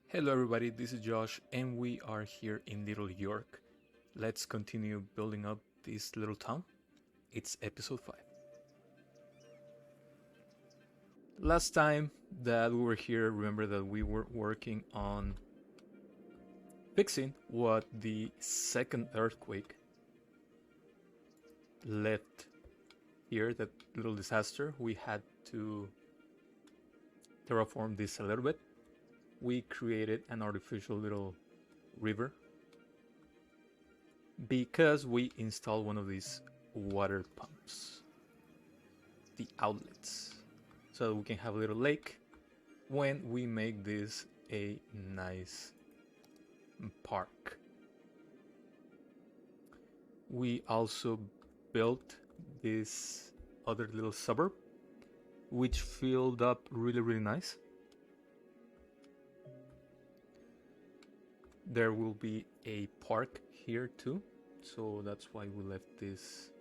Hello everybody, this is Josh and we are here in Little York. Let's continue building up this little town. It's episode 5. Last time that we were here, remember that we were working on fixing what the second earthquake left here, that little disaster. We had to terraform this a little bit. We created an artificial little river because we installed one of these water pumps, the outlets, so that we can have a little lake when we make this a nice park. We also built this other little suburb which filled up really nice. There will be a park here too, so that's why we left this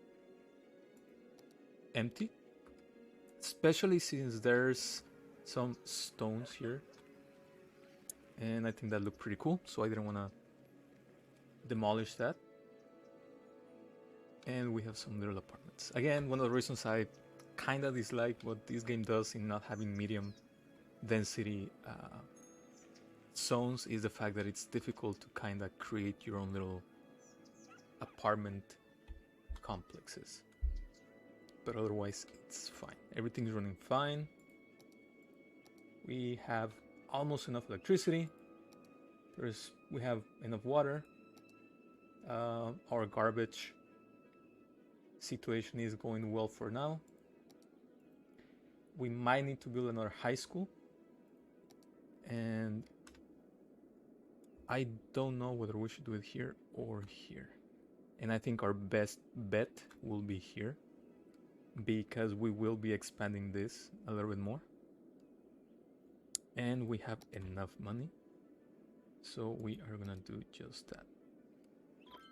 empty, especially since there's some stones here and I think that looked pretty cool, so I didn't want to demolish that. And we have some little apartments. Again, one of the reasons I kind of dislike what this game does in not having medium density zones is the fact that it's difficult to kind of create your own little apartment complexes. But otherwise, it's fine. Everything's running fine. We have almost enough electricity. We have enough water. Our garbage situation is going well for now. We might need to build another high school, and I don't know whether we should do it here or here. And I think our best bet will be here, because we will be expanding this a little bit more and we have enough money, so we are gonna do just that.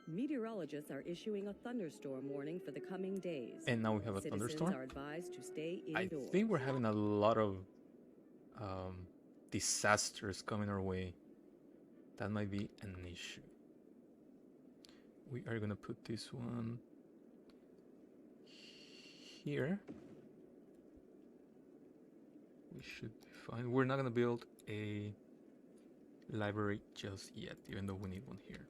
Meteorologists are issuing a thunderstorm warning for the coming days. And now we have a Citizens thunderstorm. are advised to stay I indoors. think we're having a lot of disasters coming our way. That might be an issue. We are gonna put this one here. We should be fine. We're not gonna build a library just yet, even though we need one here.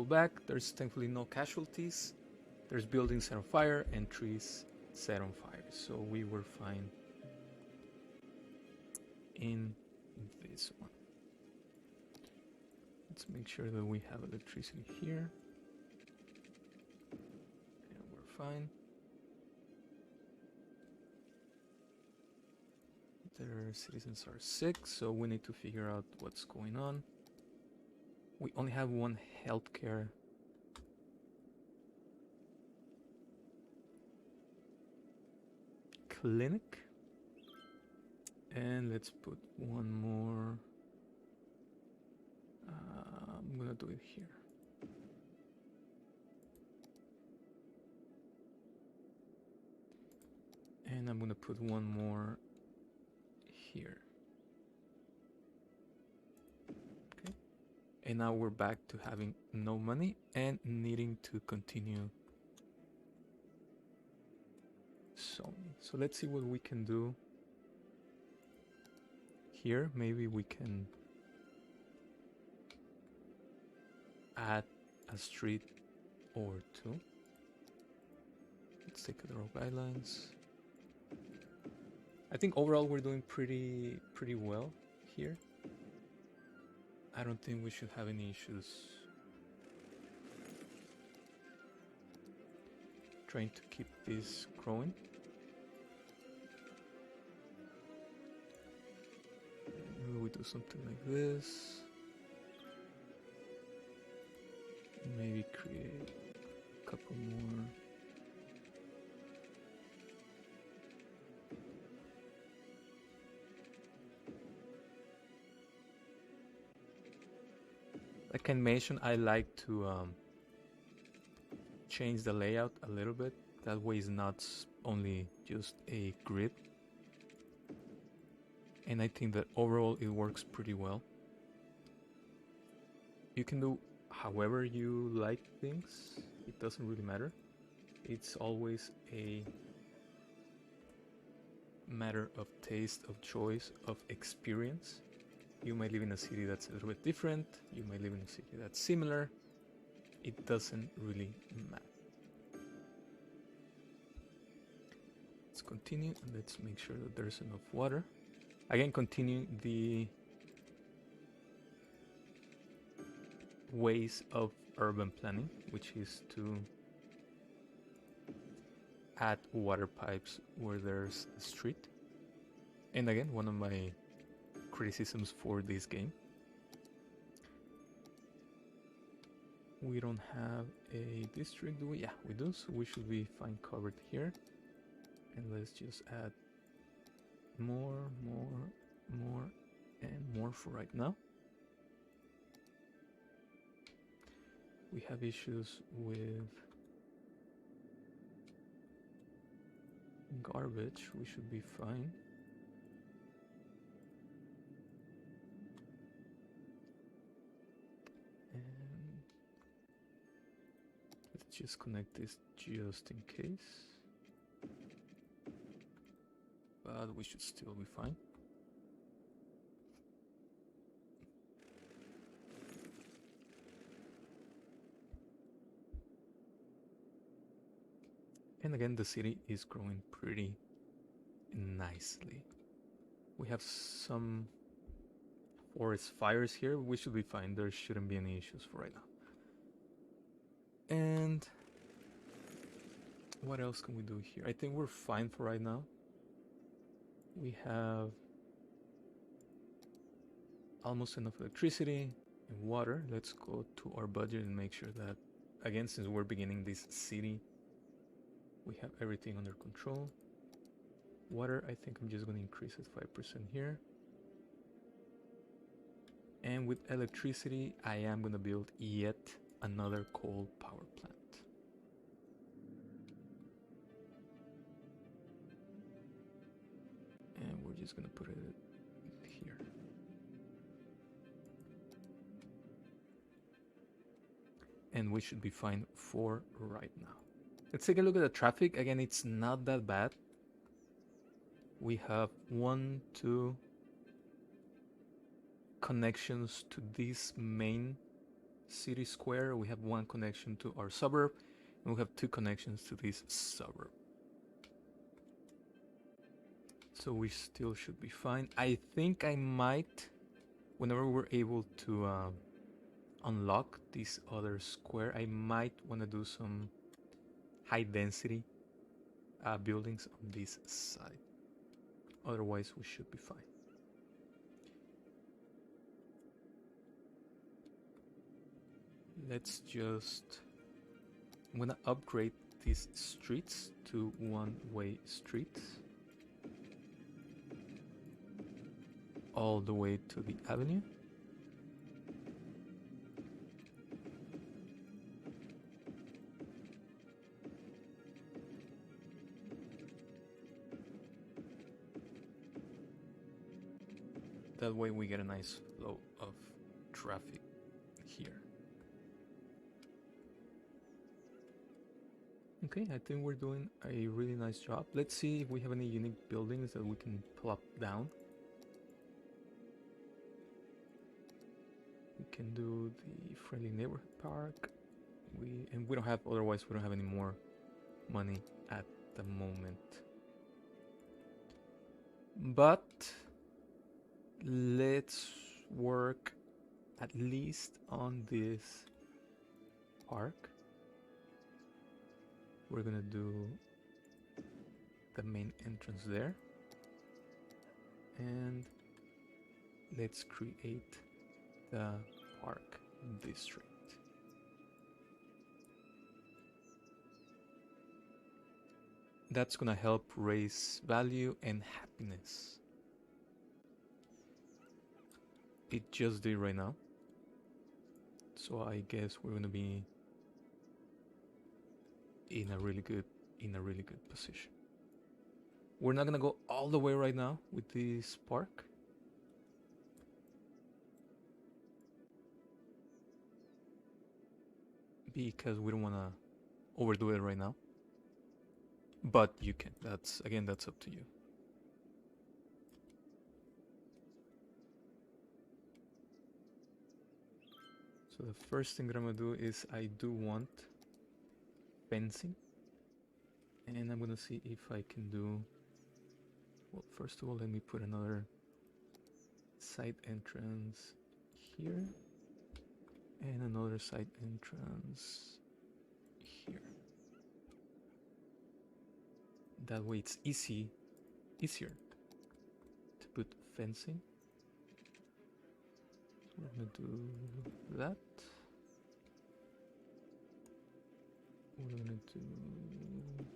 Back. There's thankfully no casualties. There's buildings set on fire and trees set on fire, so we were fine in this one. Let's make sure that we have electricity here, and we're fine. Their citizens are sick, so we need to figure out what's going on. We only have one healthcare clinic. And let's put one more. I'm gonna do it here. And I'm gonna put one more here. And now we're back to having no money and needing to continue zoning. So let's see what we can do here. Maybe we can add a street or two. Let's take a look at guidelines. I think overall we're doing pretty well here. I don't think we should have any issues trying to keep this growing. Maybe we do something like this. Maybe create a couple more. Like I mentioned, I like to change the layout a little bit. That way it's not only just a grid. And I think that overall it works pretty well. You can do however you like things. It doesn't really matter. It's always a matter of taste, of choice, of experience. You might live in a city that's a little bit different. You might live in a city that's similar. It doesn't really matter. Let's continue and let's make sure that there's enough water. Again, continue the ways of urban planning, which is to add water pipes where there's a street. And again, one of my criticisms for this game, we don't have a district, do we? Yeah, we do, so we should be fine covered here. And let's just add more, and more for right now. We have issues with garbage. We should be fine. And let's just connect this just in case. But we should still be fine. And again, the city is growing pretty nicely. We have some forest fires here. We should be fine. There shouldn't be any issues for right now. And what else can we do here? I think we're fine for right now. We have almost enough electricity and water. Let's go to our budget and make sure that, again, since we're beginning this city, we have everything under control. Water, I think I'm just going to increase it 5% here. And with electricity, I am going to build yet another coal power plant. And we're just going to put it here. And we should be fine for right now. Let's take a look at the traffic. Again, it's not that bad. We have 1, 2 connections to this main city square. We have 1 connection to our suburb, and we have 2 connections to this suburb. So we still should be fine. I think I might, whenever we're able to unlock this other square, I might want to do some high density buildings on this side. Otherwise, we should be fine. Let's just, I'm gonna upgrade these streets to one-way streets all the way to the avenue. That way we get a nice flow of traffic here. Okay, I think we're doing a really nice job. Let's see if we have any unique buildings that we can plop down. We can do the friendly neighborhood park. We don't have, otherwise we don't have any more money at the moment. But let's work at least on this park. We're gonna do the main entrance there. And let's create the park district. That's gonna help raise value and happiness. It just did right now. So I guess we're gonna be in a really good position. We're not gonna go all the way right now with this park. Because we don't wanna overdo it right now. But you can. That's up to you. So the first thing that I'm gonna do is I do want fencing. And I'm gonna see if I can do, well, first of all, let me put another side entrance here and another side entrance here. That way it's easier to put fencing. So we're gonna do that. We're gonna do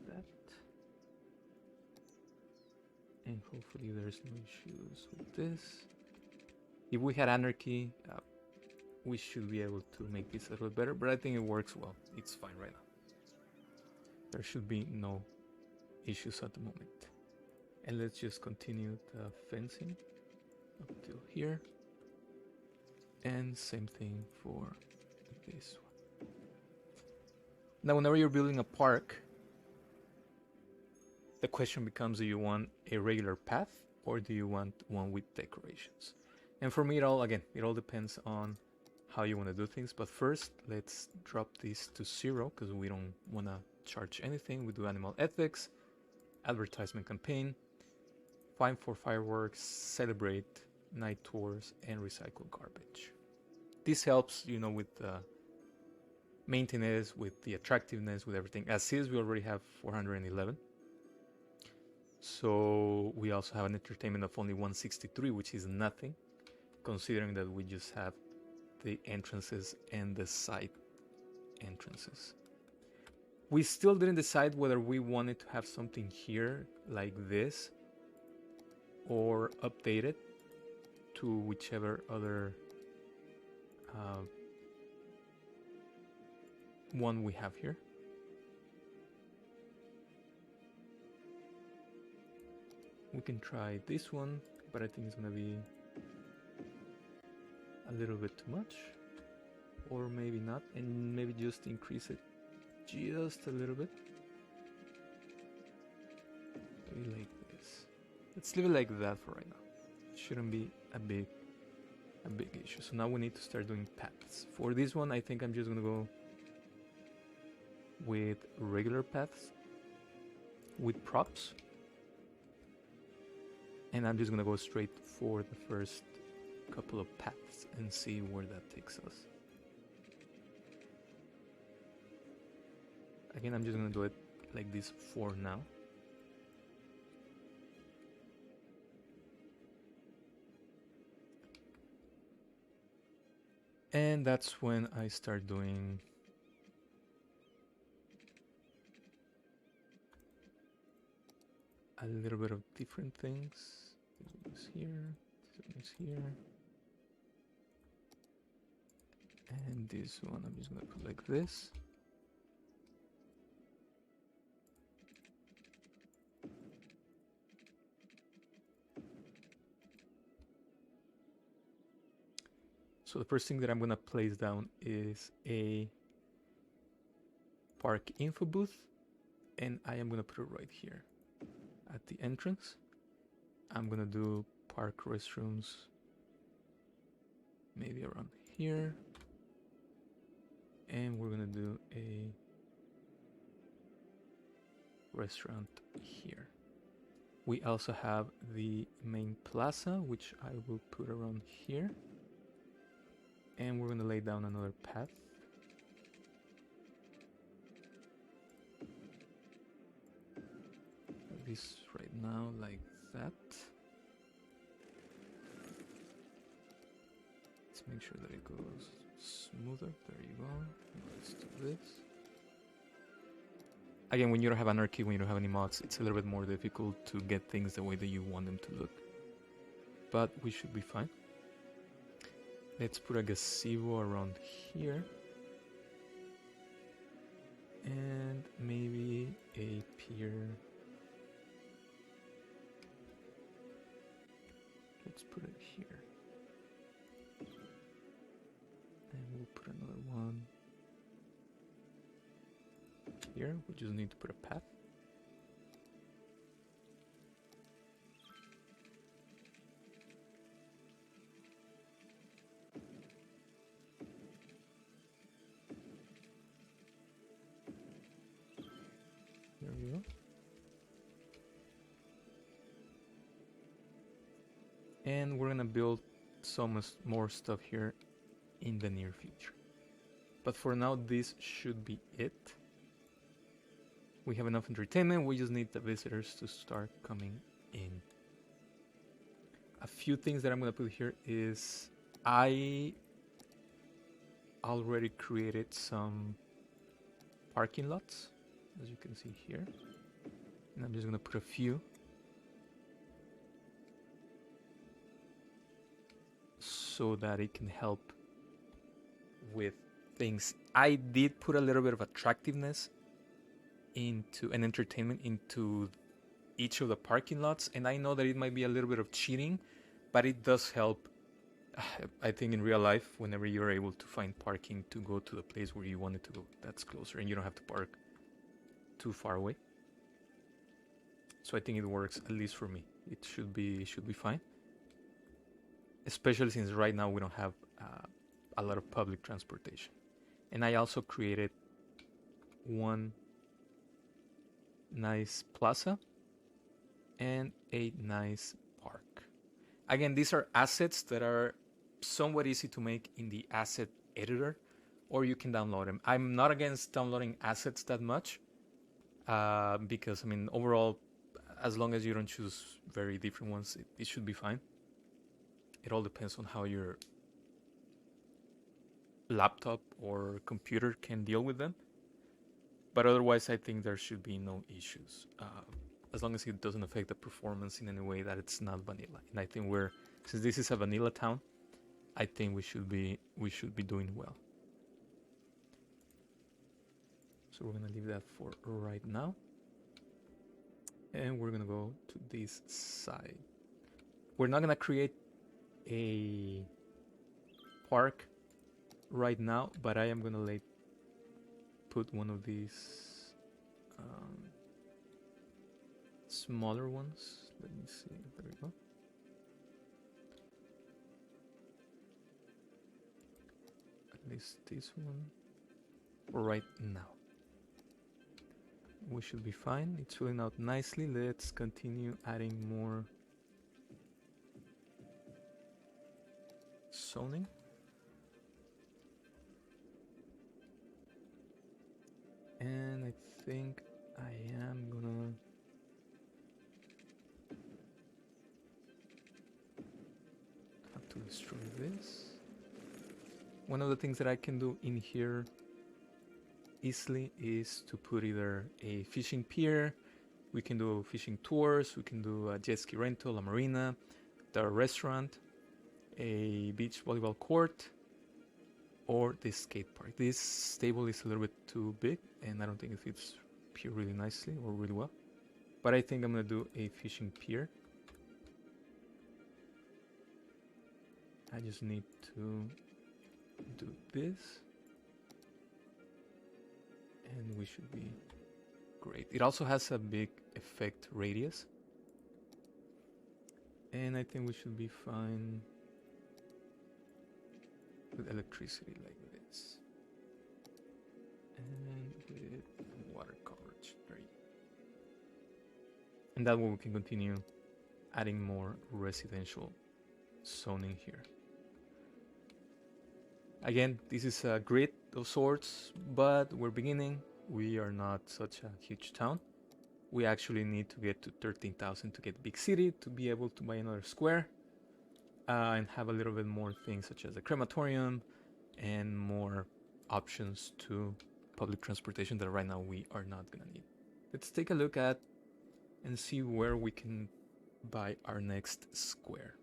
that. And hopefully there's no issues with this. If we had anarchy, we should be able to make this a little better, but I think it works well. It's fine right now. There should be no issues at the moment. And let's just continue the fencing up till here. And same thing for this one. Now, whenever you're building a park, the question becomes, do you want a regular path or do you want one with decorations? And for me, it all depends on how you want to do things. But first, let's drop this to 0 because we don't want to charge anything. We do animal ethics, advertisement campaign, fine for fireworks, celebrate, night tours, and recycle garbage. This helps, with the maintenance, with the attractiveness, with everything. As is, we already have 411. So we also have an entertainment of only 163, which is nothing, considering that we just have the entrances and the side entrances. We still didn't decide whether we wanted to have something here like this or update it to whichever other one we have here. We can try this one, but I think it's gonna be a little bit too much, or maybe not, and maybe just increase it just a little bit. Maybe like this. Let's leave it like that for right now. It shouldn't be a big issue. So now we need to start doing paths. For this one, I think I'm just gonna go with regular paths with props. And I'm just gonna go straight for the first couple of paths and see where that takes us. Again, I'm just gonna do it like this for now. And that's when I start doing a little bit of different things. This one is here, this one is here. And this one I'm just gonna put like this. So the first thing that I'm gonna place down is a park info booth, and I am gonna put it right here at the entrance. I'm gonna do park restrooms maybe around here, and we're gonna do a restaurant here. We also have the main plaza, which I will put around here. And we're gonna lay down another path. This right now like that. Let's make sure that it goes smoother. There you go. Let's do this. Again, when you don't have anarchy, when you don't have any mods, it's a little bit more difficult to get things the way that you want them to look. But we should be fine. Let's put a gazebo around here. And maybe a pier. Let's put it here. And we'll put another one here. We just need to put a path. There we go. And we're gonna build some more stuff here in the near future. But for now, this should be it. We have enough entertainment, we just need the visitors to start coming in. A few things that I'm gonna put here is I already created some parking lots, as you can see here. And I'm just gonna put a few. So that it can help with things. I did put a little bit of attractiveness into an entertainment into each of the parking lots, and I know that it might be a little bit of cheating, but it does help. I think in real life, whenever you're able to find parking to go to the place where you wanted to go, that's closer, and you don't have to park too far away. So I think it works, at least for me. It should be fine. Especially since right now we don't have a lot of public transportation. And I also created one nice plaza and a nice park. Again, these are assets that are somewhat easy to make in the asset editor, or you can download them. I'm not against downloading assets that much because, I mean, overall, as long as you don't choose very different ones, it should be fine. It all depends on how your laptop or computer can deal with them. But otherwise, I think there should be no issues. As long as it doesn't affect the performance in any way that it's not vanilla. And I think since this is a vanilla town, I think we should be doing well. So we're gonna leave that for right now. And we're gonna go to this side. We're not gonna create a park right now, but I am gonna put one of these smaller ones. Let me see. There we go. At least this one for right now. We should be fine. It's filling out nicely. Let's continue adding more zoning. And I think I am gonna have to destroy this. One of the things that I can do in here easily is to put either a fishing pier, we can do fishing tours, we can do a jet ski rental, a marina, the restaurant, a beach volleyball court, or the skate park. This table is a little bit too big and I don't think it fits here really nicely or really well. But I think I'm gonna do a fishing pier. I just need to do this and we should be great. It also has a big effect radius and I think we should be fine with electricity like this and with water coverage. There you go. And that way we can continue adding more residential zoning here. Again, this is a grid of sorts, but we're beginning. We are not such a huge town. We actually need to get to 13,000 to get big city to be able to buy another square and have a little bit more things such as a crematorium and more options to public transportation that right now we are not gonna need. Let's take a look at and see where we can buy our next square.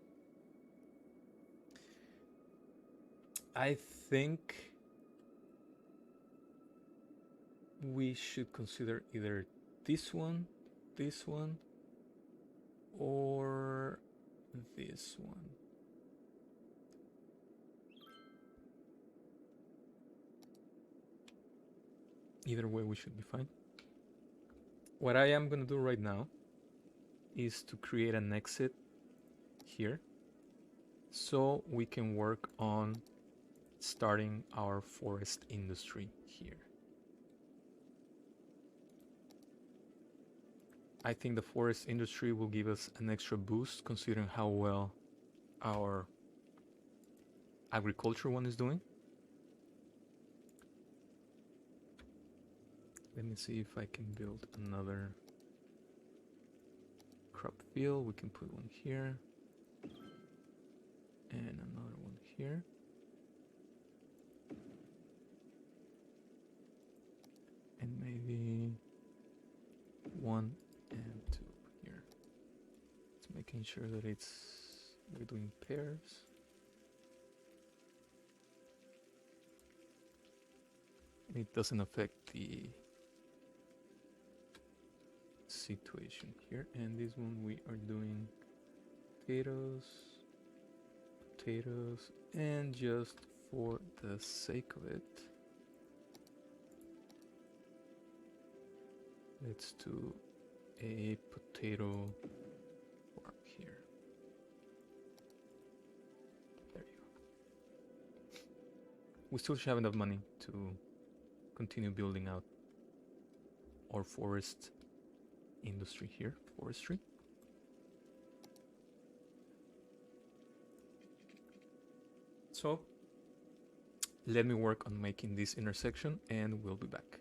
I think we should consider either this one, or this one. Either way, we should be fine. What I am gonna do right now is to create an exit here so we can work on starting our forest industry here. I think the forest industry will give us an extra boost considering how well our agriculture one is doing. Let me see if I can build another crop field. We can put one here and another one here. And maybe 1 and 2 here. It's making sure that we're doing pairs. And it doesn't affect the situation here. And this one we are doing potatoes, and just for the sake of it, let's do a potato farm here. There you go. We still have enough money to continue building out our forest industry here, forestry. So let me work on making this intersection and we'll be back.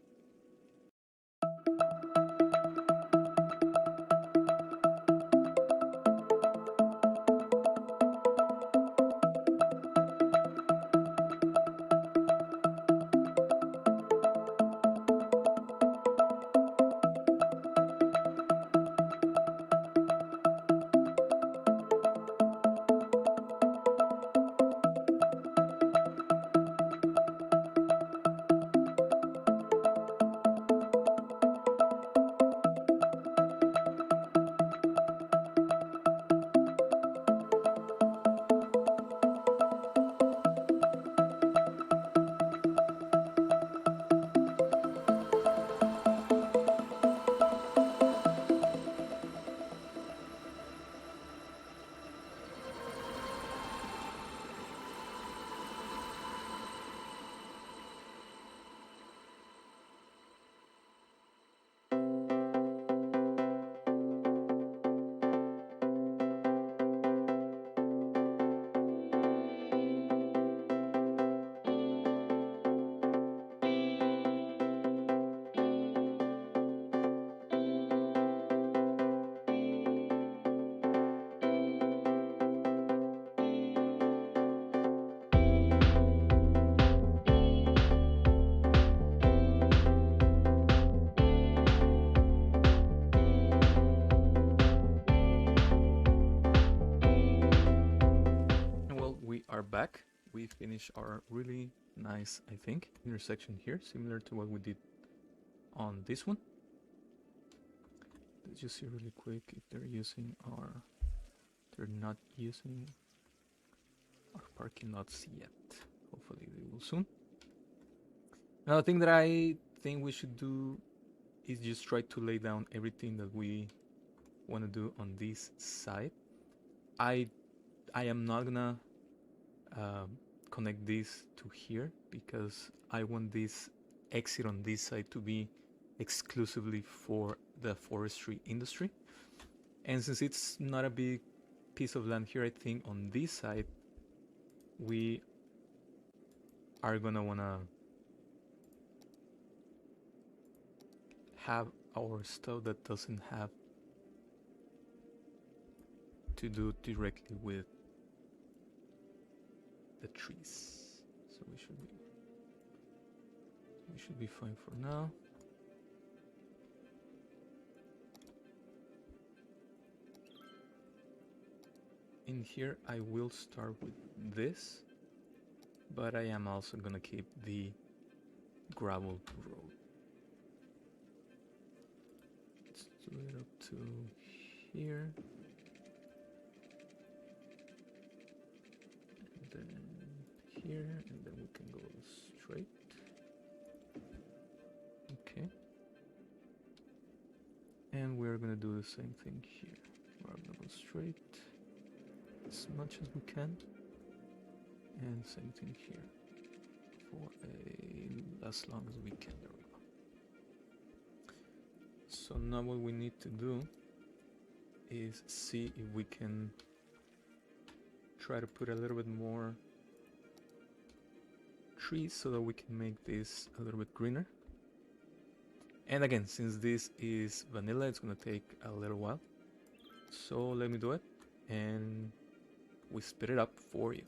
Back, we finished our really nice, I think, intersection here, similar to what we did on this one. Let's just see really quick if they're not using our parking lots yet. Hopefully they will soon. Another thing that I think we should do is just try to lay down everything that we want to do on this side. I am not gonna connect this to here because I want this exit on this side to be exclusively for the forestry industry. And since it's not a big piece of land here, I think on this side we are gonna wanna have our stuff that doesn't have to do directly with the trees. So we should be fine for now. In here I will start with this, but I am also gonna keep the gravel road. Let's do it up to here. And then here, and then we can go straight. Okay. And we're gonna do the same thing here. We're gonna go straight as much as we can. And same thing here for as long as we can. There we go. So now what we need to do is see if we can try to put a little bit more trees so that we can make this a little bit greener. And again, since this is vanilla, it's gonna take a little while. So let me do it and we speed it up for you.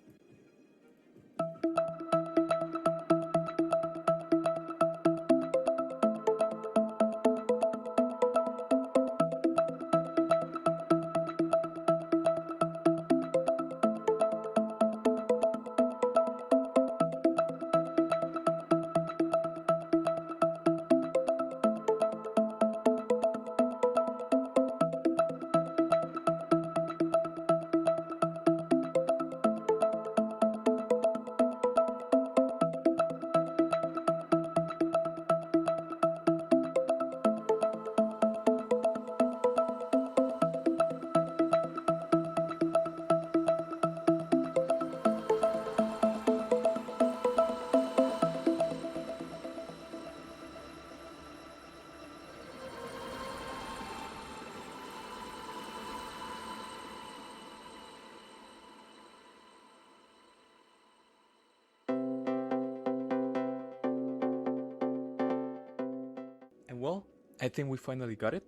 And well, I think we finally got it,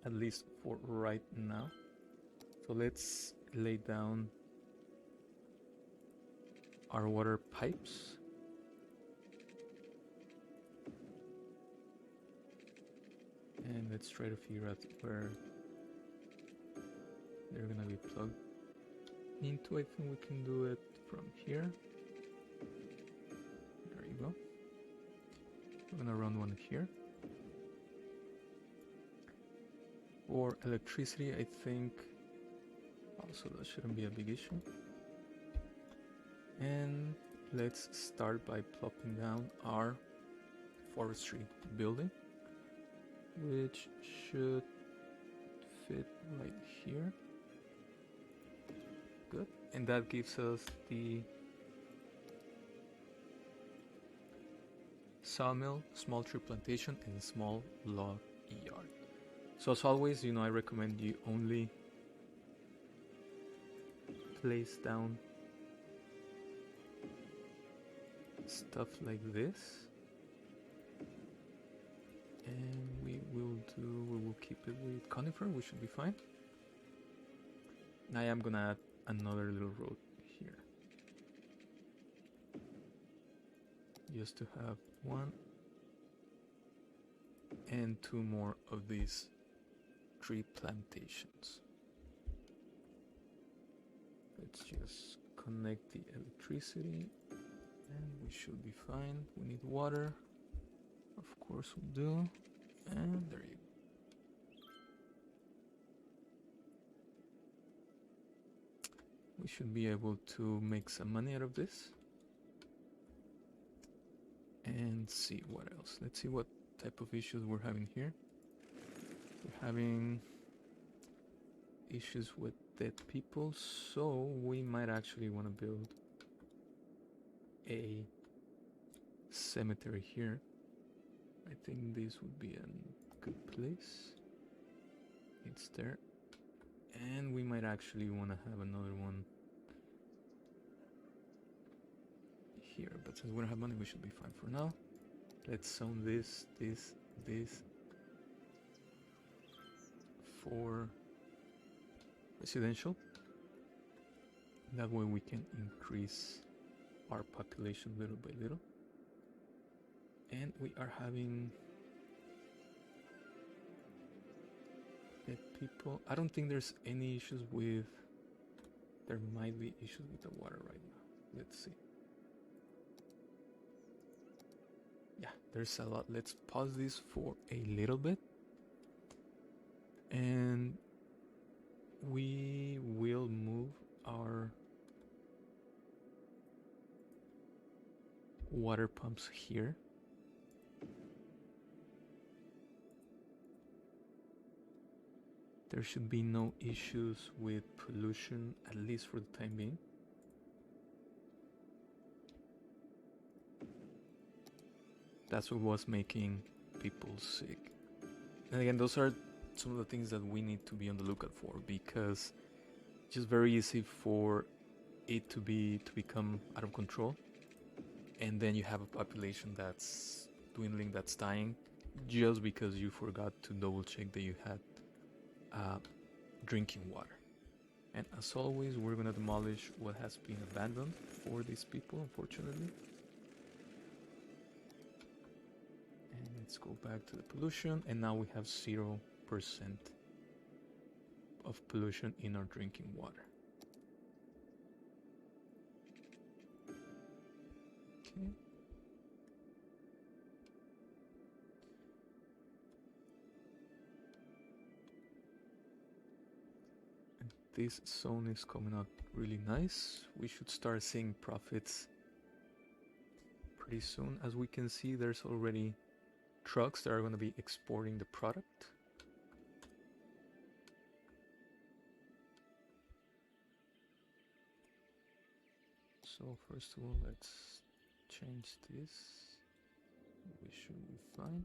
at least for right now. So let's lay down our water pipes. And let's try to figure out where they're gonna be plugged into. I think we can do it from here. There you go. We're gonna run one here. For electricity, I think also that shouldn't be a big issue. And let's start by plopping down our forestry building, which should fit right here. Good. And that gives us the sawmill, small tree plantation, and small log yard. So as always, I recommend you only place down stuff like this, and we will keep it with conifer. We should be fine. Now I am gonna add another little road here, just to have one and two more of these tree plantations. Let's just connect the electricity and we should be fine. We need water, of course we do, and there you go. We should be able to make some money out of this. And see what else. Let's see what type of issues we're having here. We're having issues with dead people, so we might actually want to build a cemetery here. I think this would be a good place. It's there. And we might actually want to have another one here, but since we don't have money, we should be fine for now. Let's zone this for residential. That way we can increase our population little by little. And we are having dead people. I don't think there's any issues with... There might be issues with the water right now. Let's see. Yeah, there's a lot. Let's pause this for a little bit. And we will move our water pumps here. There should be no issues with pollution, at least for the time being. That's what was making people sick. And again, those are some of the things that we need to be on the lookout for, because it's just very easy for it to become out of control, and then you have a population that's dwindling, that's dying, just because you forgot to double check that you had drinking water. And as always, we're gonna demolish what has been abandoned for these people, unfortunately. And let's go back to the pollution, and now we have 0% of pollution in our drinking water. Okay. And this zone is coming out really nice. We should start seeing profits pretty soon. As we can see, there's already trucks that are going to be exporting the product. So first of all, let's change this. We should be fine.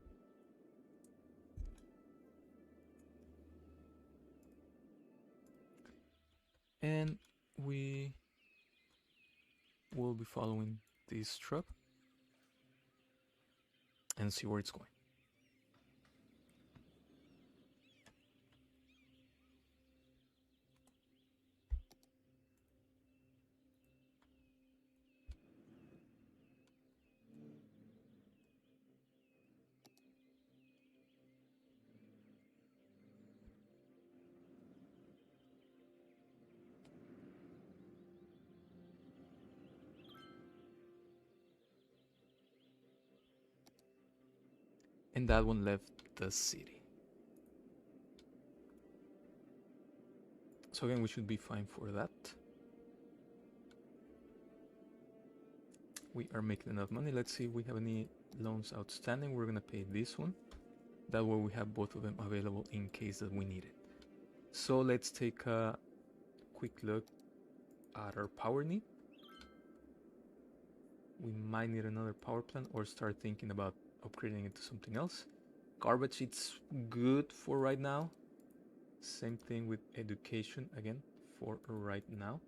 And we will be following this truck and see where it's going. And that one left the city. So again, we should be fine for that. We are making enough money. Let's see if we have any loans outstanding. We're gonna pay this one. That way we have both of them available in case that we need it. So let's take a quick look at our power need. We might need another power plant or start thinking about upgrading it to something else. Garbage, it's good for right now. Same thing with education, again, for right now.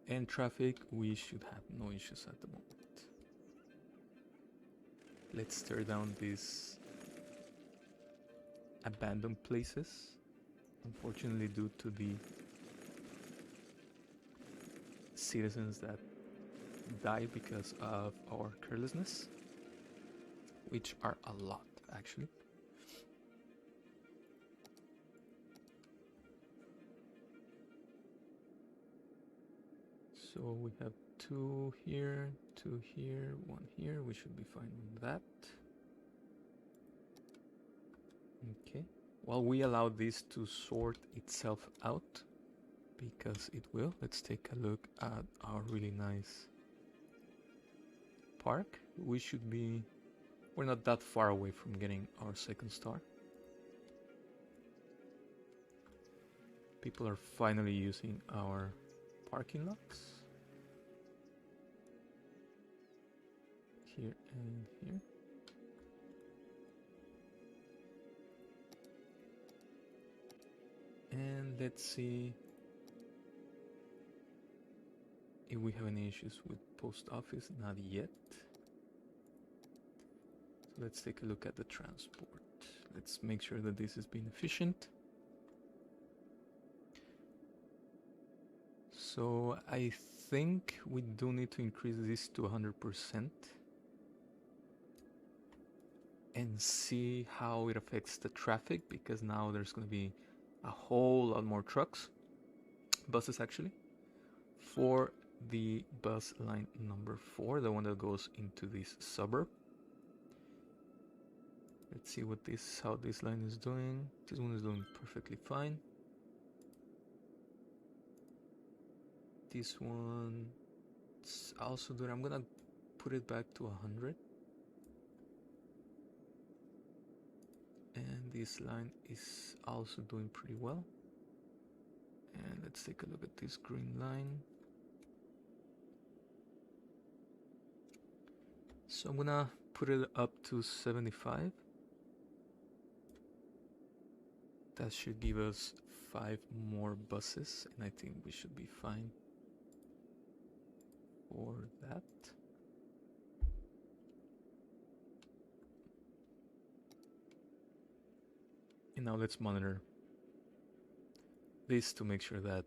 And traffic, we should have no issues at the moment. Let's tear down these abandoned places. Unfortunately, due to the citizens that die because of our carelessness, which are a lot, actually. So we have 2 here, 2 here, 1 here. We should be fine with that. Okay. While we allow this to sort itself out, because it will, let's take a look at our really nice park. We're not that far away from getting our second star. People are finally using our parking lots. Here and here. And Let's see if we have any issues with post office. Not yet. So let's take a look at the transport. Let's make sure that this is being efficient. So I think we do need to increase this to 100% and see how it affects the traffic, because now there's going to be a whole lot more trucks, buses actually, for the bus line number 4, the one that goes into this suburb. Let's see how this line is doing. This one is doing perfectly fine. This one's also doing. I'm gonna put it back to 100. And this line is also doing pretty well. And let's take a look at this green line. So I'm gonna put it up to 75. That should give us 5 more buses, and I think we should be fine for that. And now let's monitor this to make sure that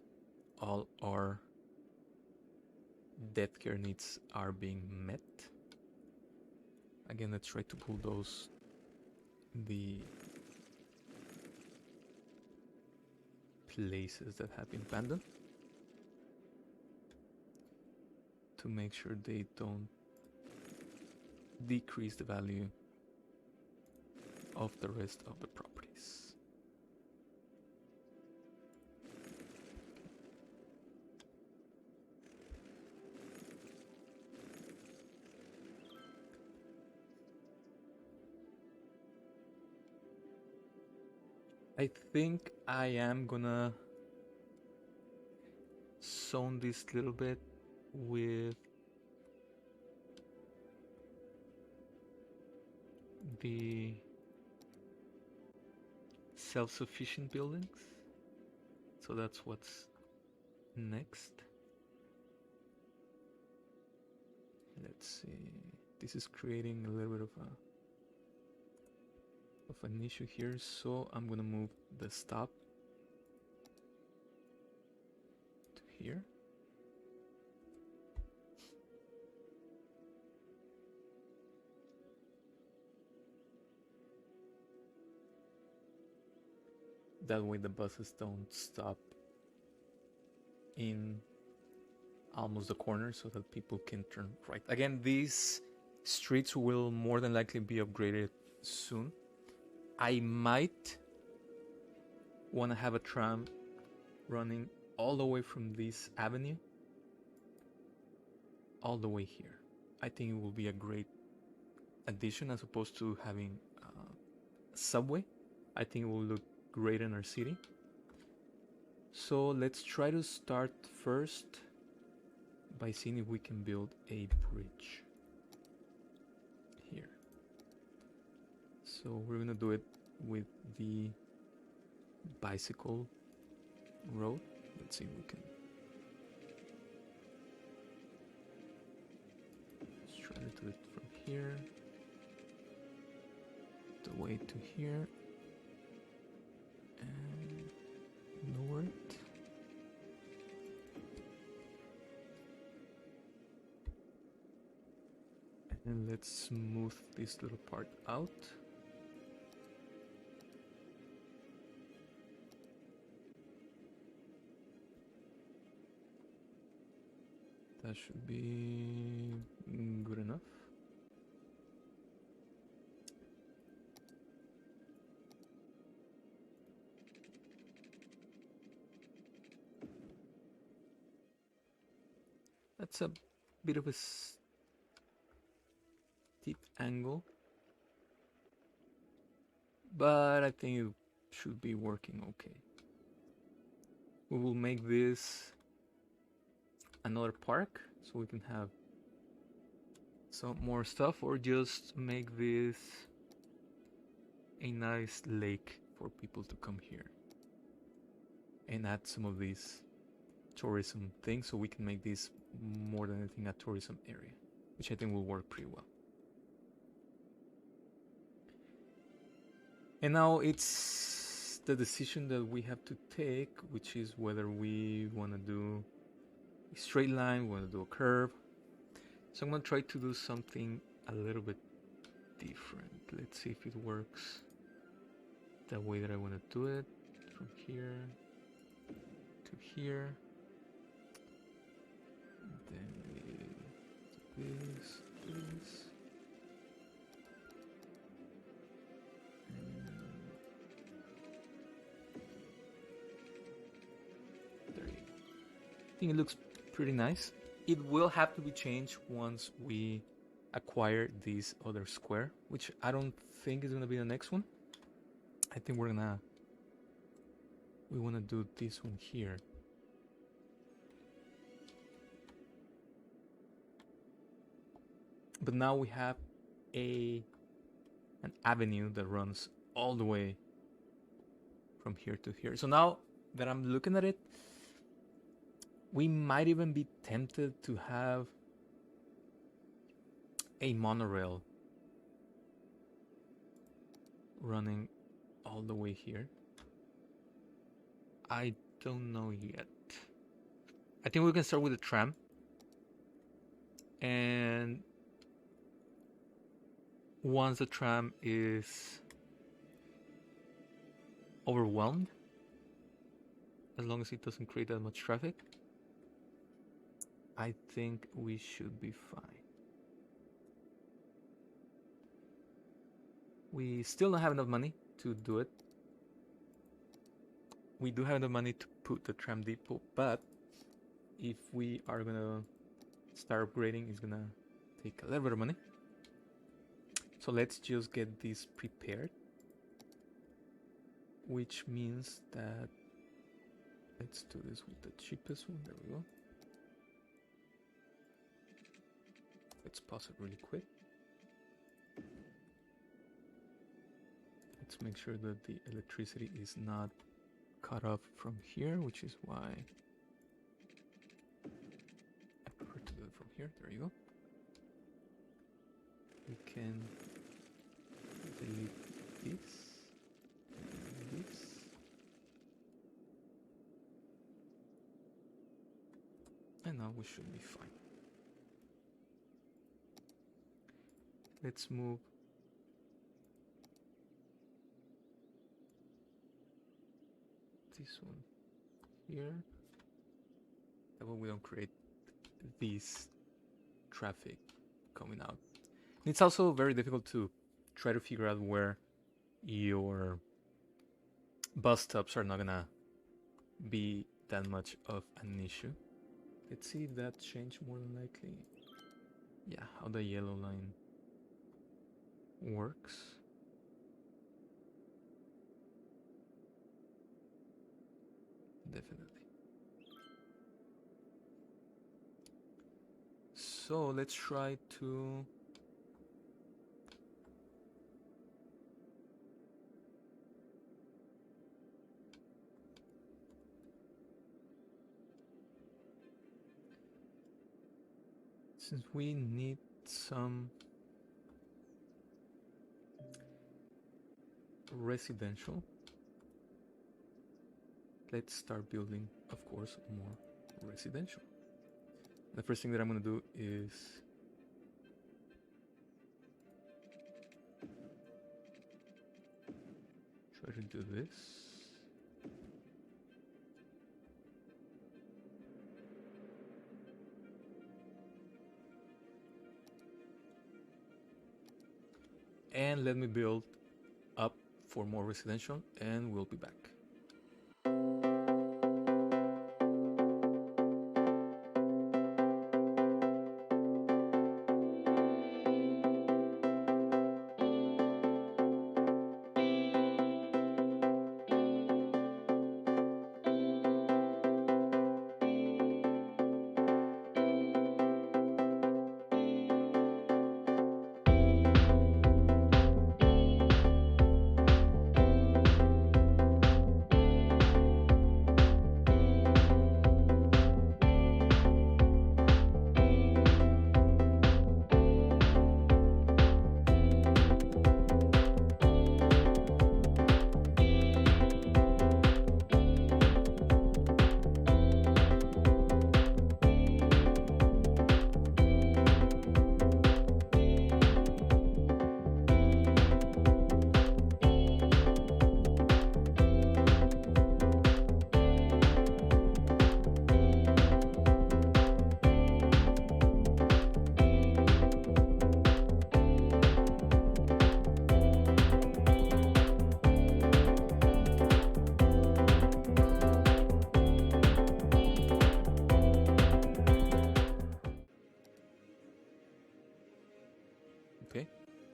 all our death care needs are being met. Again, let's try to bulldoze the places that have been abandoned to make sure they don't decrease the value of the rest of the properties. I think I am gonna zone this little bit with the self-sufficient buildings. So that's what's next. Let's see. This is creating a little bit of an issue here, so I'm gonna move the stop to here. That way the buses don't stop in almost the corner, so that people can turn right. Again, these streets will more than likely be upgraded soon. I might want to have a tram running all the way from this avenue all the way here. I think it will be a great addition as opposed to having a subway. I think it will look great in our city. So let's try to start first by seeing if we can build a bridge here. So we're gonna do it with the bicycle road. Let's see if we can. Let's try to do it from here, the way to here, and lower it. And let's smooth this little part out. That should be good enough. That's a bit of a steep angle, but I think it should be working okay. We will make this another park so we can have some more stuff, or just make this a nice lake for people to come here and add some of these tourism things so we can make this more than anything a tourism area, which I think will work pretty well. And now it's the decision that we have to take, which is whether we want to do a straight line, we want to do a curve. So I'm going to try to do something a little bit different. Let's see if it works the way that I want to do it. From here to here. Then we do this. There you go. I think it looks pretty nice. It will have to be changed once we acquire this other square, which I don't think is going to be the next one. I think we want to do this one here. But now we have an avenue that runs all the way from here to here. So now that I'm looking at it, we might even be tempted to have a monorail running all the way here. I don't know yet. I think we can start with the tram. And once the tram is overwhelmed, as long as it doesn't create that much traffic, I think we should be fine. We still don't have enough money to do it. We do have enough money to put the tram depot, but if we are gonna start upgrading, it's gonna take a little bit of money. So let's just get this prepared, which means that let's do this with the cheapest one. There we go. Let's pause it really quick. Let's make sure that the electricity is not cut off from here, which is why I prefer to do it from here. There you go. We can delete this and this. And now we should be fine. Let's move this one here. That way we don't create this traffic coming out. And it's also very difficult to try to figure out where your bus stops are not gonna be that much of an issue. Let's see if that changed more than likely. Yeah, how the yellow line works. Definitely. So let's try to since we need some residential, let's start building, of course, more residential. The first thing that I'm going to do is try to do this. And let me build up for more residential, and we'll be back.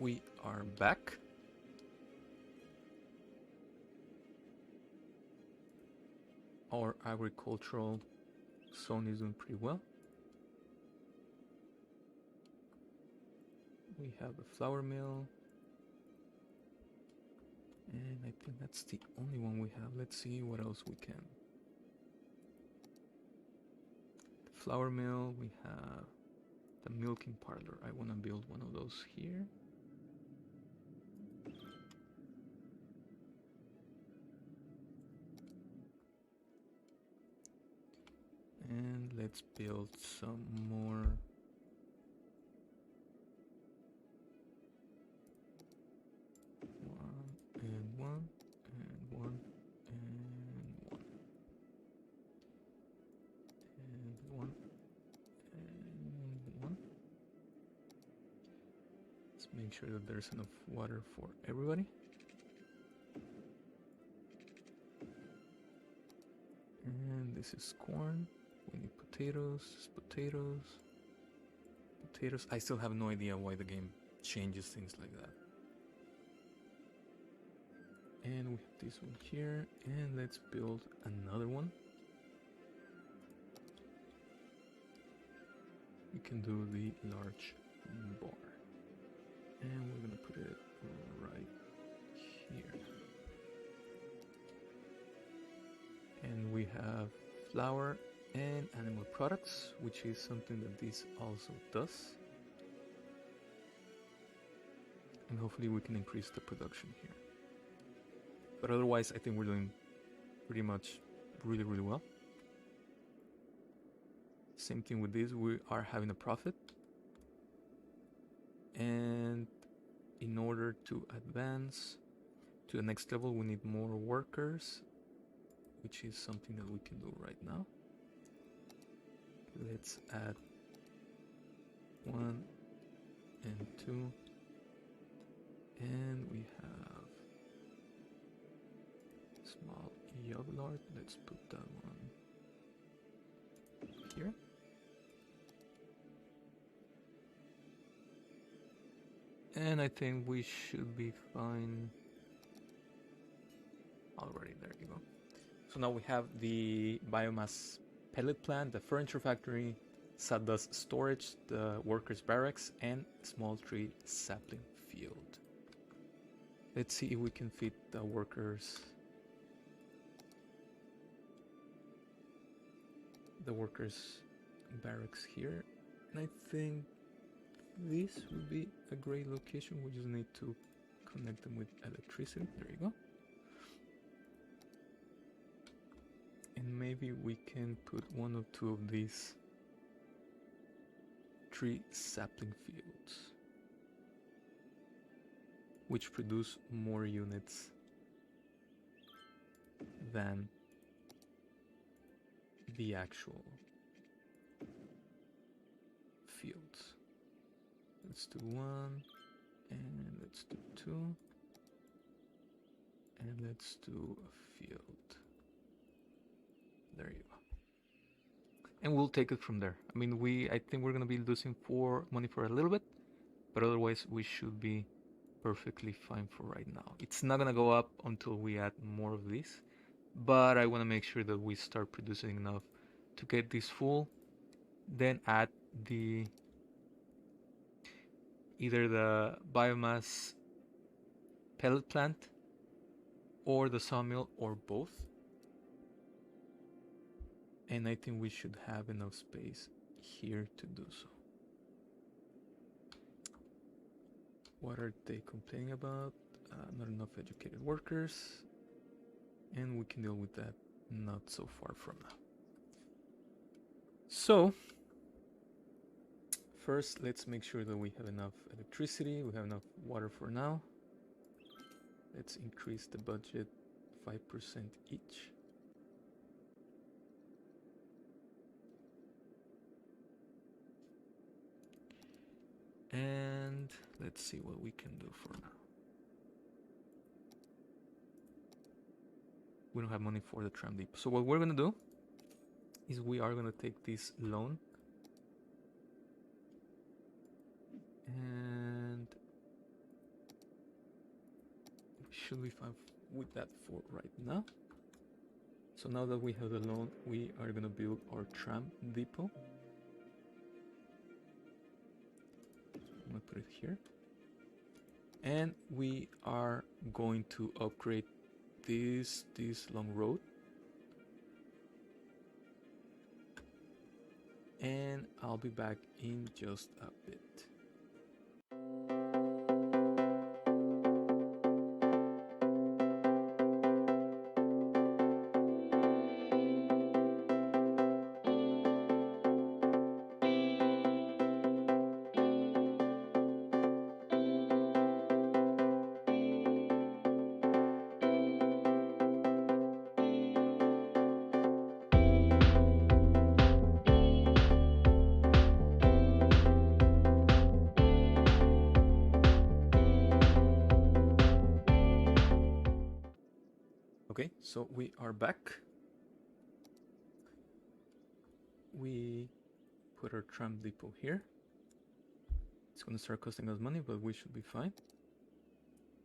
we are back. Our agricultural zone is doing pretty well. We have a flour mill. And I think that's the only one we have. Let's see what else we can. The flour mill, we have the milking parlor. I want to build one of those here. And let's build some more. One and one and one and one and one. Let's make sure that there's enough water for everybody. And this is corn. We need potatoes, potatoes, potatoes. I still have no idea why the game changes things like that. And we have this one here, and let's build another one. We can do the large bar. And we're gonna put it right here. And we have flour and animal products, which is something that this also does. And hopefully we can increase the production here. But otherwise, I think we're doing pretty much really, really well. Same thing with this, we are having a profit. And in order to advance to the next level, we need more workers, which is something that we can do right now. Let's add 1 and 2. And we have small yogurt. Let's put that one here. And I think we should be fine already. There you go. So now we have the biomass pellet plant, the furniture factory, sawdust storage, the workers' barracks, and small tree sapling field. Let's see if we can fit the workers' barracks here. And I think this would be a great location. We just need to connect them with electricity. There you go. And maybe we can put 1 or 2 of these tree sapling fields, which produce more units than the actual fields. Let's do 1, and let's do 2, and let's do a field. There you go. And we'll take it from there. I mean, I think we're gonna be losing money for a little bit, but otherwise we should be perfectly fine for right now. It's not gonna go up until we add more of these, but I wanna make sure that we start producing enough to get this full, then add either the biomass pellet plant or the sawmill or both. And I think we should have enough space here to do so. What are they complaining about? Not enough educated workers. And we can deal with that not so far from now. So, first, let's make sure that we have enough electricity, we have enough water for now. Let's increase the budget 5% each. And let's see what we can do for now. We don't have money for the tram depot. So what we're gonna do is we are gonna take this loan and should be fine with that for right now. So now that we have the loan, we are gonna build our tram depot. I'm gonna put it here. And we are going to upgrade this long road. And I'll be back in just a bit. Okay, so we are back. We put our tram depot here. It's gonna start costing us money, but we should be fine.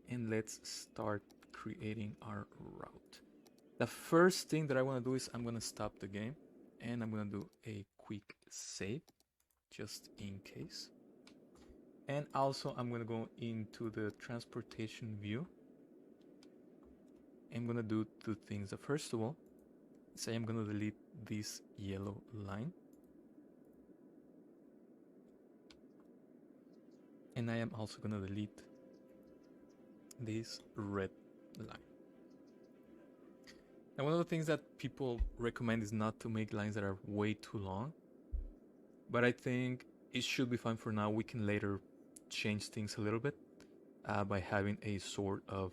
And let's start creating our route. The first thing that I want to do is I'm gonna stop the game and I'm gonna do a quick save just in case. And also I'm gonna go into the transportation view. I'm gonna do two things. First of all, say I'm gonna delete this yellow line. And I am also gonna delete this red line. Now, one of the things that people recommend is not to make lines that are way too long, but I think it should be fine for now. We can later change things a little bit by having a sort of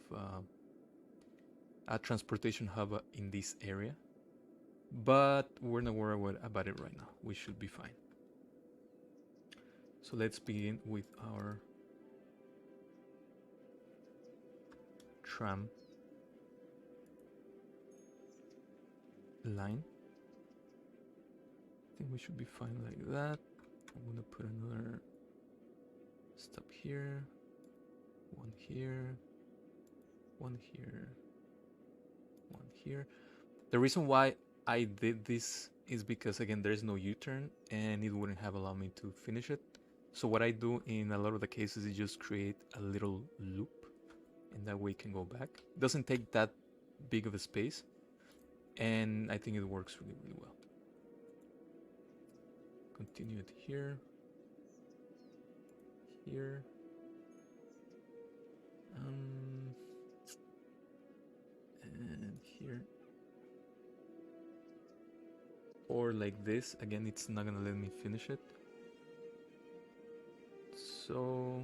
a transportation hub in this area, but we're not worried about it right now. We should be fine. So let's begin with our tram line. I think we should be fine like that. I'm gonna put another stop here, one here, one here, one here. The reason why I did this is because, again, there's no U-turn and it wouldn't have allowed me to finish it. So what I do in a lot of the cases is just create a little loop, and that way it can go back. It doesn't take that big of a space, and I think it works really, really well. Continue it here, here, and here, or like this. Again, it's not gonna let me finish it, so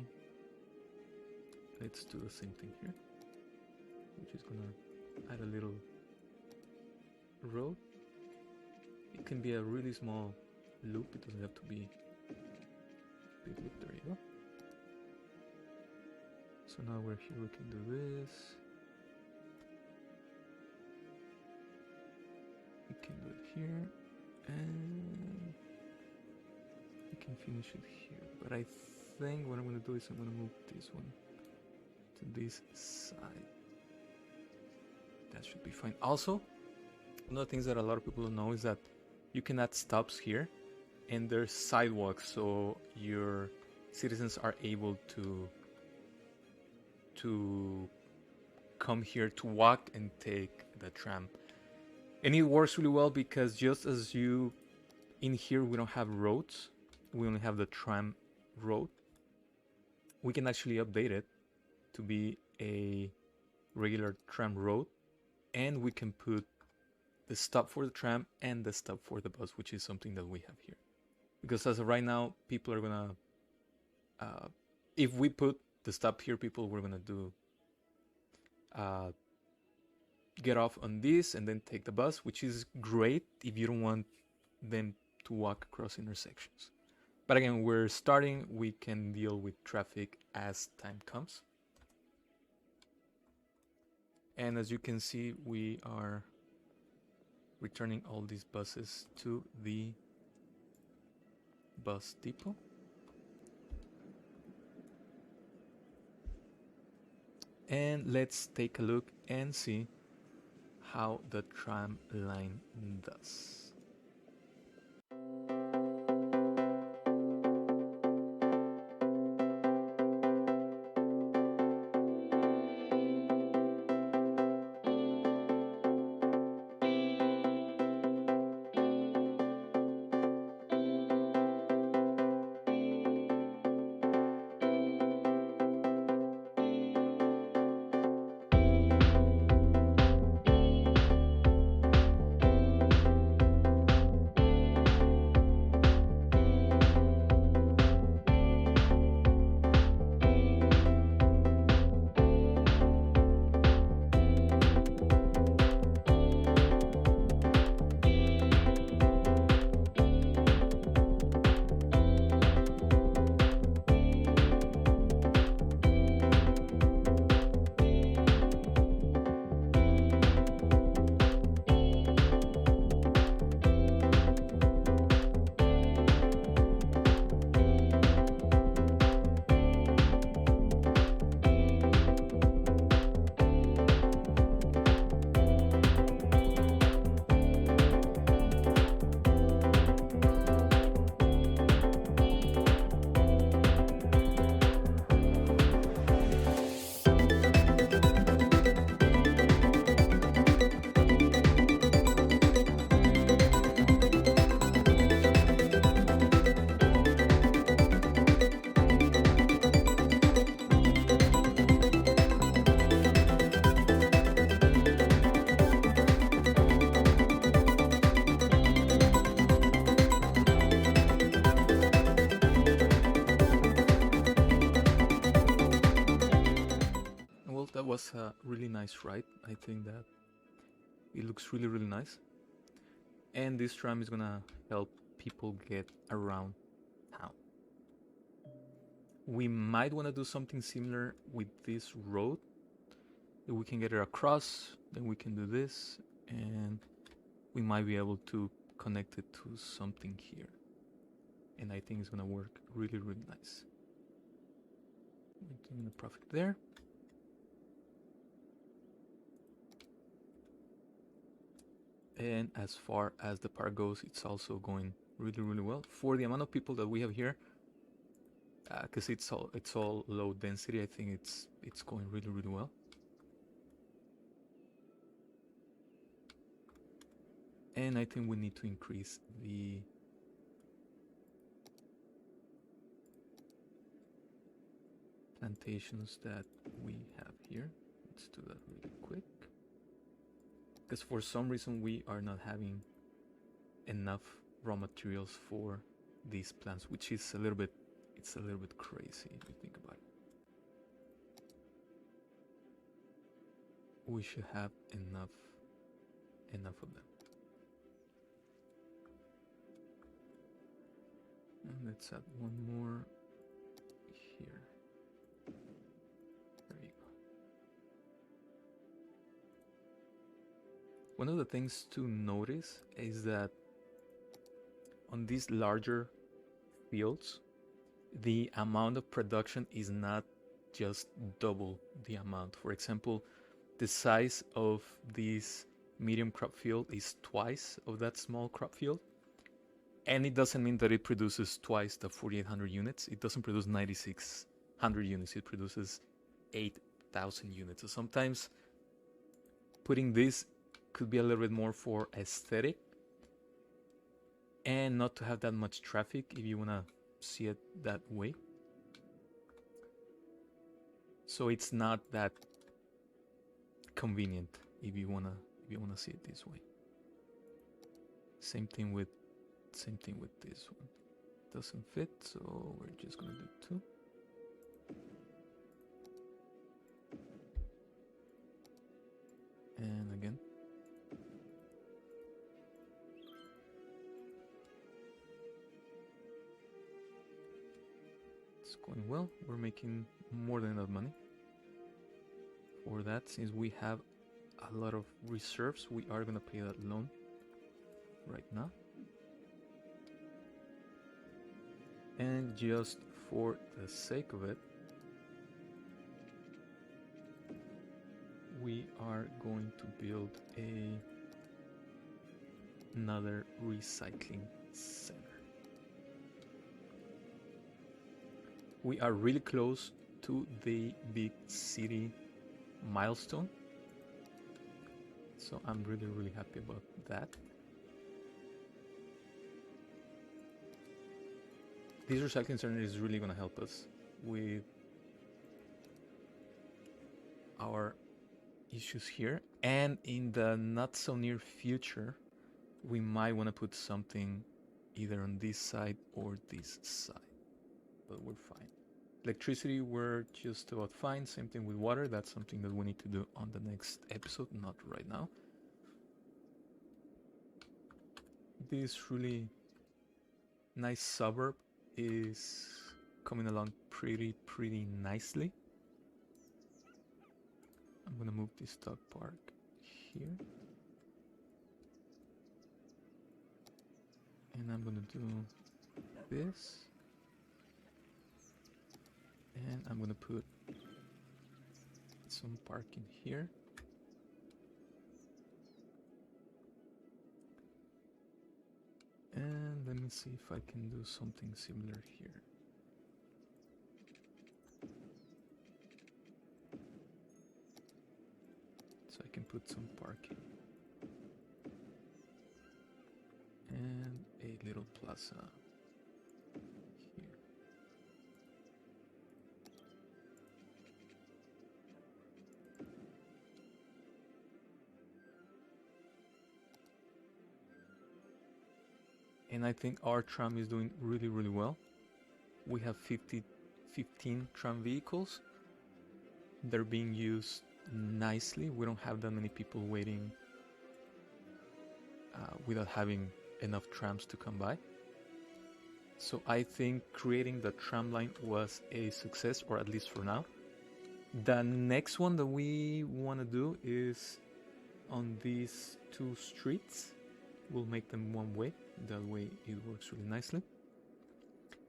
let's do the same thing here. We're just gonna add a little road. It can be a really small loop, it doesn't have to be a big loop. There you go. So now we're here, we can do this. We can do it here, and we can finish it here. But I think what I'm gonna do is I'm gonna move this one to this side. That should be fine. Also, one of the things that a lot of people don't know is that you can add stops here, and there's sidewalks, so your citizens are able to come here to walk and take the tram. And it works really well because just as in here we don't have roads, we only have the tram road. We can actually update it to be a regular tram road, and we can put the stop for the tram and the stop for the bus, which is something that we have here. Because as of right now, people are gonna, if we put the stop here, people were gonna do get off on this and then take the bus, which is great if you don't want them to walk across intersections. But again, we're starting, we can deal with traffic as time comes. And as you can see, we are returning all these buses to the bus depot. And let's take a look and see how the tram line does. Well, that was a really nice ride. I think that it looks really, really nice. And this tram is gonna help people get around town. We might want to do something similar with this road. If we can get it across, then we can do this, and we might be able to connect it to something here. And I think it's gonna work really, really nice. We're doing a profit there. And as far as the park goes, it's also going really, really well for the amount of people that we have here. Because it's all low density, I think it's going really, really well. And I think we need to increase the plantations that we have here. Let's do that really quick. Because for some reason we are not having enough raw materials for these plants, which is a little bit crazy if you think about it. We should have enough of them. And let's add one more here. There you go. One of the things to notice is that on these larger fields, the amount of production is not just double the amount. For example, the size of this medium crop field is twice of that small crop field. And it doesn't mean that it produces twice the 4,800 units. It doesn't produce 9,600 units. It produces 8,000 units. So sometimes putting this could be a little bit more for aesthetic and not to have that much traffic if you want to see it that way. So it's not that convenient if you wanna see it this way. Same thing with this one. Doesn't fit, so we're just gonna do 2. And again. It's going well. We're making more than enough money. For that, since we have a lot of reserves, we are gonna pay that loan right now. And just for the sake of it, we are going to build another recycling center. We are really close to the big city milestone, so I'm really happy about that. This recycling center is really going to help us with our issues here, and in the not so near future we might want to put something either on this side or this side, but we're fine. Electricity, we're just about fine. Same thing with water. That's something that we need to do on the next episode, not right now. This really nice suburb is coming along pretty nicely. I'm gonna move this dog park here, and I'm gonna do this, and I'm gonna put some parking here. And let me see if I can do something similar here. So I can put some parking and a little plaza here. And I think our tram is doing really well. We have 15 tram vehicles. They're being used nicely. We don't have that many people waiting without having enough trams to come by. So I think creating the tram line was a success, or at least for now. The next one that we want to do is on these two streets. We'll make them one way. That way it works really nicely.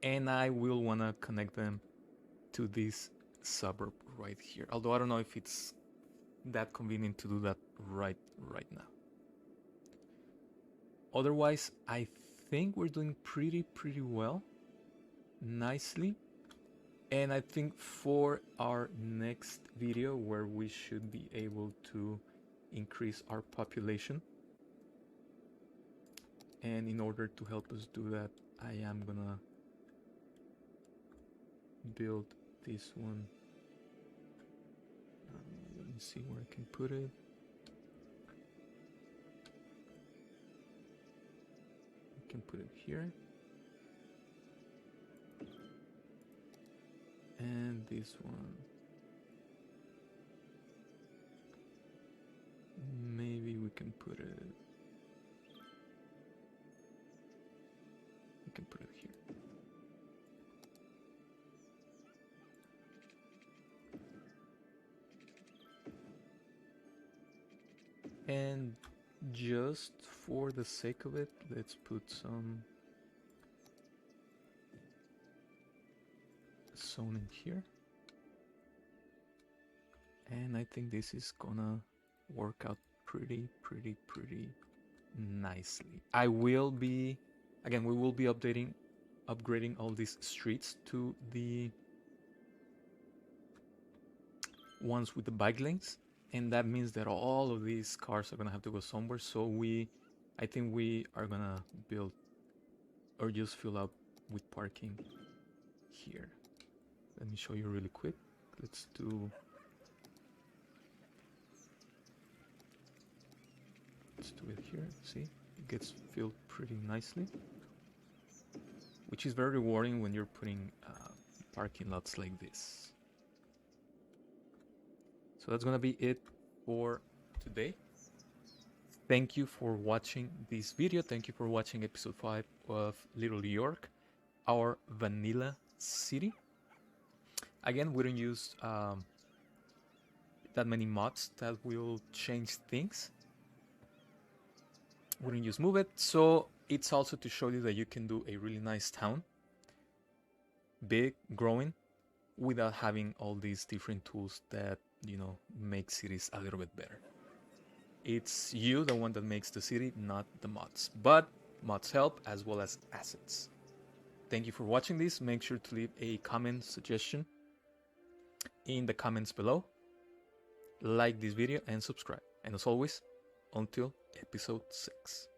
And I will want to connect them to this suburb right here. Although I don't know if it's that convenient to do that right now. Otherwise, I think we're doing pretty well. Nicely. And I think for our next video, where we should be able to increase our population, and in order to help us do that, I am gonna build this one. Let me see where I can put it. I can put it here. And this one. Maybe we can put it. We can put it here. And just for the sake of it, let's put some zoning here. And I think this is gonna work out pretty nicely. I will be, again, we will be upgrading all these streets to the ones with the bike lanes, and that means that all of these cars are gonna have to go somewhere. So I think we are gonna build or just fill up with parking here. Let me show you really quick. Let's do it here. See, it gets filled pretty nicely, which is very rewarding when you're putting parking lots like this. So that's gonna be it for today. Thank you for watching this video. Thank you for watching episode 5 of Little New York, our vanilla city. Again, we don't use that many mods that will change things. We don't use Move It, so it's also to show you that you can do a really nice town, big, growing, without having all these different tools that make cities a little bit better. It's you, the one that makes the city, not the mods. But mods help as well as assets. Thank you for watching this. Make sure to leave a comment suggestion in the comments below. Like this video and subscribe. And as always, until episode 6.